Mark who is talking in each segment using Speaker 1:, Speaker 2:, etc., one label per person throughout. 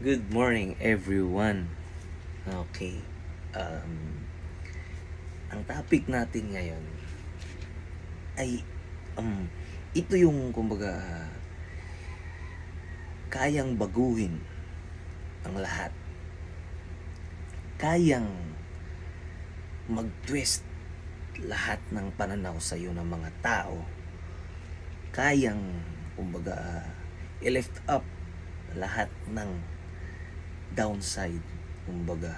Speaker 1: Good morning, everyone. Okay. Um, ang topic natin ngayon ay ito yung kumbaga kayang baguhin ang lahat. Kayang mag-twist lahat ng pananaw sa iyo ng mga tao. Kayang kumbaga i-lift up lahat ng downside. Kumbaga,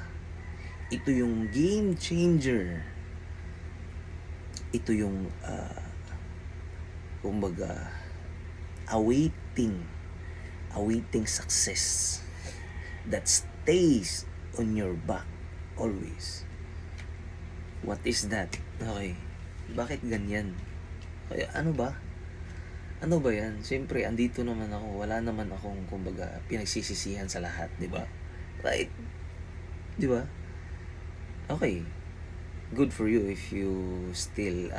Speaker 1: ito yung game changer. Ito yung kumbaga awaiting success that stays on your back always. What is that? Okay, bakit ganyan? Okay, ano ba yan? Siyempre andito naman ako, wala naman akong kumbaga pinagsisisihan sa lahat, di ba? Right? Di ba? Okay, good for you if you still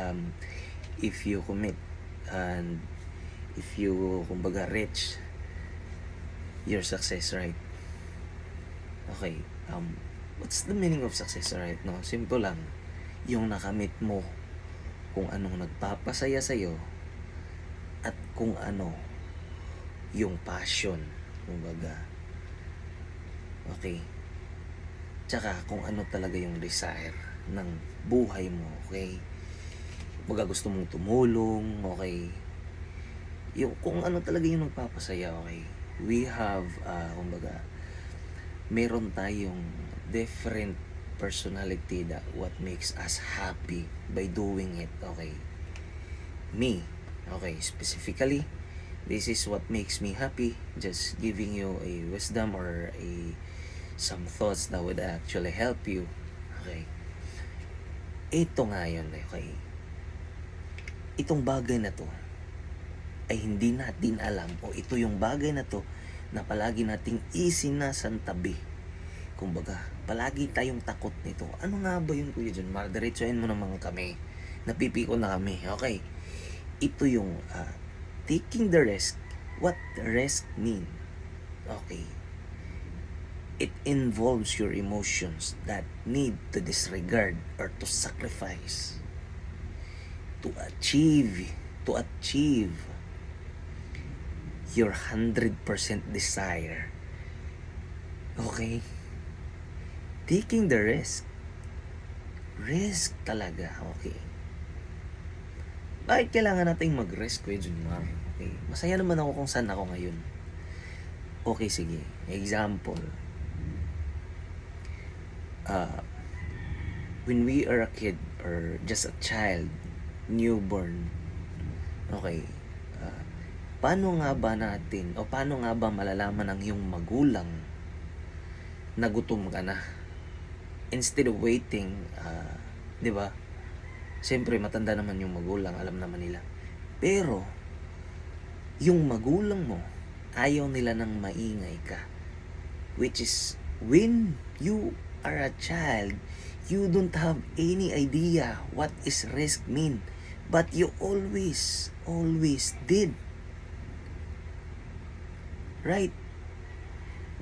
Speaker 1: if you commit and if you kumbaga reach your success, right? Okay, what's the meaning of success, right? No, simple lang, yung nakamit mo kung anong nagpapasaya sa'yo at kung ano yung passion, kumbaga. Okay, tsaka kung ano talaga yung desire ng buhay mo, okay? Kumbaga gusto mong tumulong, okay? Yung kung ano talaga yung nagpapasaya, okay? We have, kumbaga, meron tayong different personality that what makes us happy by doing it, okay? Me, okay, specifically, this is what makes me happy. Just giving you a wisdom or some thoughts that would actually help you, okay? Ito nga yun, okay? Itong bagay na to ay hindi natin alam, o ito yung bagay na to na palagi nating isinasantabi. Kumbaga, palagi tayong takot nito. Ano nga ba yun, Kuya John? Diretsuhin mo naman kami. Napipiko na kami. Okay. Ito yung taking the risk. What risk mean? Okay. It involves your emotions that need to disregard or to sacrifice to achieve your 100% desire. Okay? Taking the risk. Risk talaga. Okay. Bakit kailangan nating mag-risk, Kuya Junmar? Okay. Masaya naman ako kung saan ako ngayon. Okay, sige. Example. When we are a kid or just a child, newborn, okay, paano nga ba malalaman ng iyong magulang na gutom ka na? Instead of waiting, di ba? Siyempre, matanda naman yung magulang, alam naman nila. Pero, yung magulang mo, ayaw nila ng maingay ka. Which is, when you are a child, you don't have any idea what is risk mean. But you always did. Right?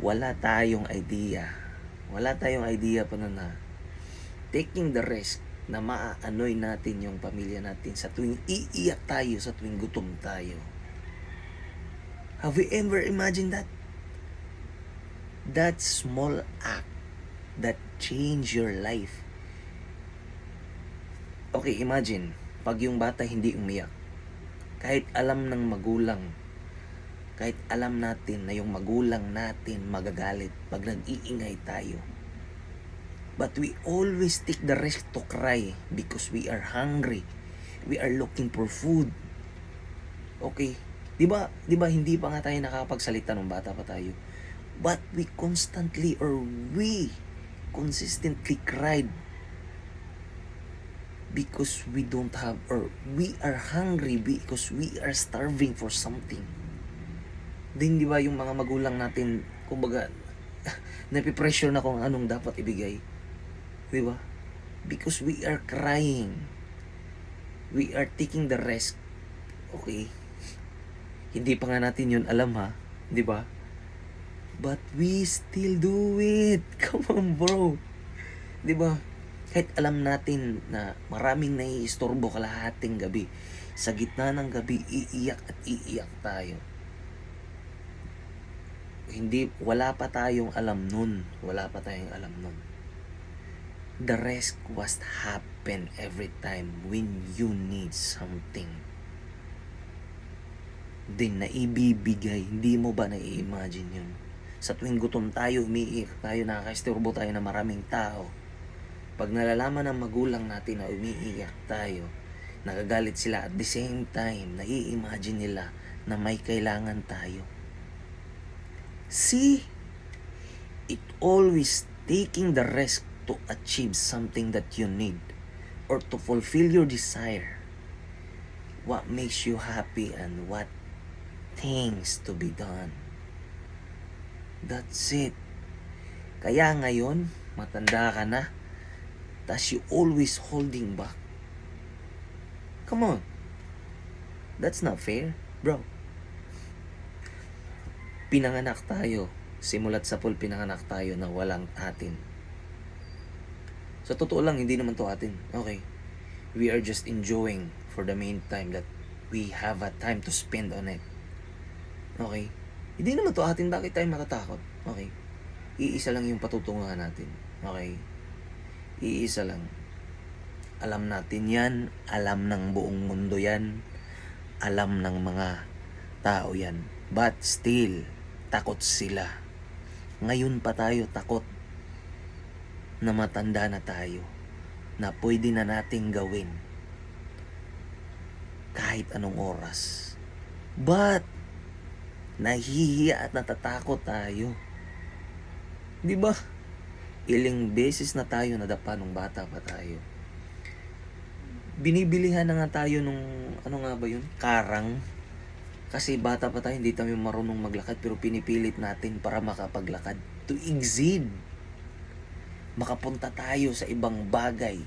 Speaker 1: Wala tayong idea pa na taking the risk na maaanoy natin yung pamilya natin sa tuwing iiyak tayo, sa tuwing gutom tayo. Have we ever imagined that? That small act that change your life. Okay, imagine, pag yung bata hindi umiyak, kahit alam natin na yung magulang natin magagalit pag nag-iingay tayo. But we always take the risk to cry because we are hungry. We are looking for food. Okay? 'Di ba hindi pa nga tayo nakakapagsalita nung bata pa tayo. But we consistently cried because we don't have, or we are hungry because we are starving for something. Din, di ba, yung mga magulang natin, kumbaga, napipressure na kung anong dapat ibigay. Di ba? Because we are crying. We are taking the risk. Okay? Hindi pa nga natin yun alam, ha? Di ba? But we still do it. Come on, bro. 'Di ba? Kahit alam natin na maraming naiistorbo kalahating gabi, sa gitna ng gabi, iiyak at iiyak tayo. Wala pa tayong alam nun. Wala pa tayong alam nun. The rest was happen every time when you need something. Din na ibibigay, hindi mo ba nai-imagine yun? Sa tuwing gutom tayo, umiiyak tayo, nakakaistorbo tayo na maraming tao. Pag nalalaman ng magulang natin na umiiyak tayo, nagagalit sila, at the same time, nai-imagine nila na may kailangan tayo. See, it always taking the risk to achieve something that you need or to fulfill your desire. What makes you happy and what things to be done. That's it. Kaya ngayon, matanda ka na, tas you always holding back. Come on. That's not fair, bro. Pinanganak tayo. Simulat sa pool, pinanganak tayo na walang atin. Sa totoo lang, hindi naman to atin. Okay. We are just enjoying for the meantime that we have a time to spend on it. Okay. Hindi naman to atin. Bakit tayo matatakot? Okay. Iisa lang yung patutunguhan natin. Okay. Iisa lang. Alam natin yan. Alam ng buong mundo yan. Alam ng mga tao yan. But still, takot sila. Ngayon pa tayo takot na matanda na tayo, na pwede na nating gawin kahit anong oras. But nahihiya at natatakot tayo. Di ba? Ilang beses na tayo nadapa nung bata pa tayo. Binibilihan na nga tayo nung, ano nga ba yun? Karang. Kasi bata pa tayo, hindi tayo marunong maglakad, pero pinipilit natin para makapaglakad. To exceed. Makapunta tayo sa ibang bagay.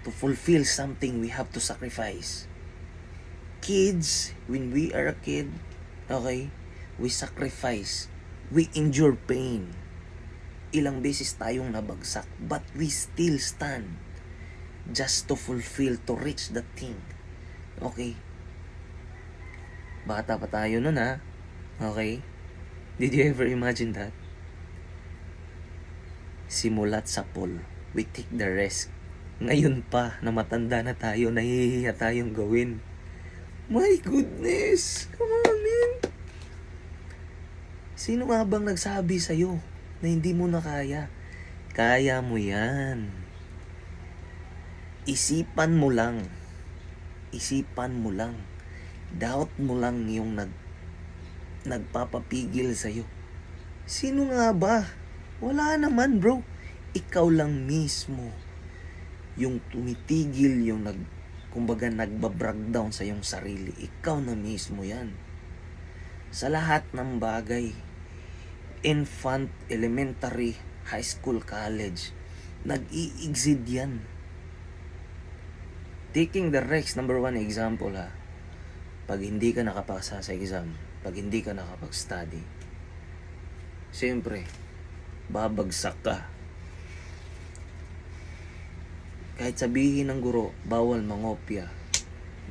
Speaker 1: To fulfill something, we have to sacrifice. Kids, when we are a kid, okay, we sacrifice. We endure pain. Ilang beses tayong nabagsak, but we still stand. Just to fulfill, to reach the thing. Okay? Bata pa tayo nun, ha? Okay? Did you ever imagine that? Simulat sa pool, we take the risk. Ngayon pa, na matanda na tayo, nahihiya tayong gawin. My goodness! Come on, man! Sino nga bang nagsabi sa'yo na hindi mo na kaya? Kaya mo yan. Isipan mo lang. Isipan mo lang. Doubt mo lang yung nagpapapigil sa'yo. Sino nga ba? Wala naman, bro. Ikaw lang mismo yung tumitigil, yung kumbaga nagba-breakdown sa yung sarili. Ikaw na mismo yan. Sa lahat ng bagay, infant, elementary, high school, college, nag-i-exceed yan. Taking the risk, number one example, ha. Pag hindi ka nakapasa sa exam, pag hindi ka nakapag-study, siyempre, babagsak ka. Kahit sabihin ng guro, bawal mangopya.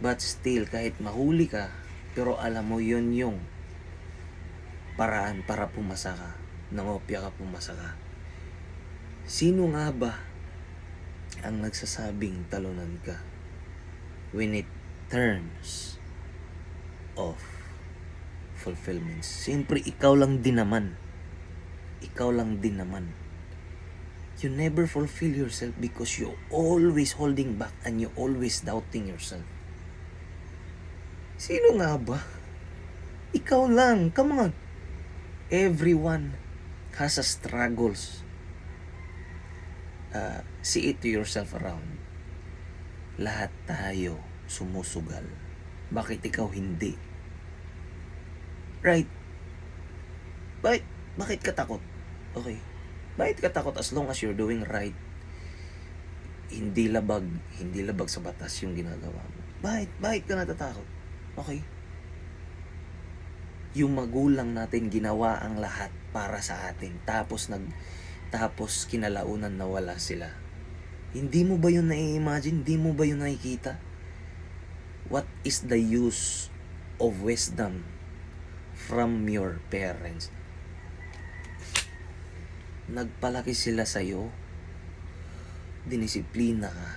Speaker 1: But still, kahit mahuli ka, pero alam mo yun yung paraan para pumasa ka. Nangopya ka, pumasa ka. Sino nga ba ang nagsasabing talunan ka when it turns of fulfillment? Siyempre, ikaw lang din naman. Ikaw lang din naman. You never fulfill yourself because you always holding back and you always doubting yourself. Sino nga ba? Ikaw lang. Come on. Everyone has a struggles. See it to yourself around. Lahat tayo sumusugal. Bakit ikaw hindi? Right? Bakit ka takot? Okay. Bakit ka takot as long as you're doing right? Hindi labag sa batas yung ginagawa mo. Bakit ka natatakot? Okay. Yung magulang natin ginawa ang lahat para sa atin. Tapos kinalaunan nawala sila. Hindi mo ba yun nai-imagine? Hindi mo ba yun nakikita? What is the use of wisdom from your parents? Nagpalaki sila sa'yo, dinisiplina ka,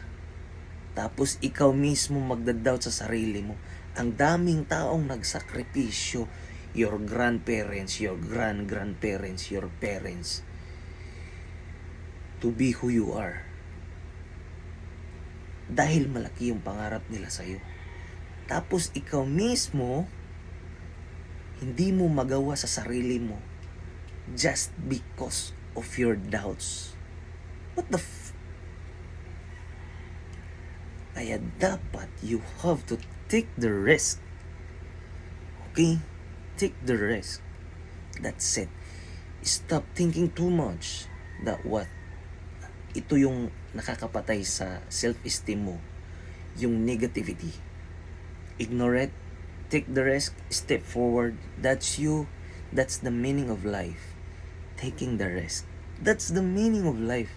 Speaker 1: tapos ikaw mismo magdadoubt sa sarili mo. Ang daming taong nagsakripisyo, your grandparents, your grandparents, your parents, to be who you are. Dahil malaki yung pangarap nila sa'yo. Tapos ikaw mismo, hindi mo magawa sa sarili mo just because of your doubts. What the Kaya dapat you have to take the risk. Okay? Take the risk. That's it. Stop thinking too much. That what? Ito yung nakakapatay sa self-esteem mo. Yung negativity. Ignore it. Take the risk. Step forward. That's you. That's the meaning of life. Taking the risk. That's the meaning of life.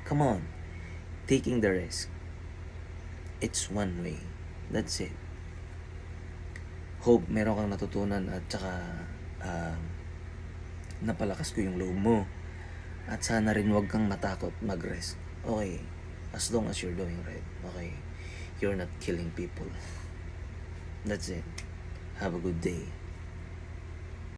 Speaker 1: Come on. Taking the risk. It's one way. That's it. Hope meron kang natutunan at saka napalakas ko yung loob mo. At sana rin wag kang matakot mag-rest. Okay. As long as you're doing right. Okay. You're not killing people. That's it. Have a good day.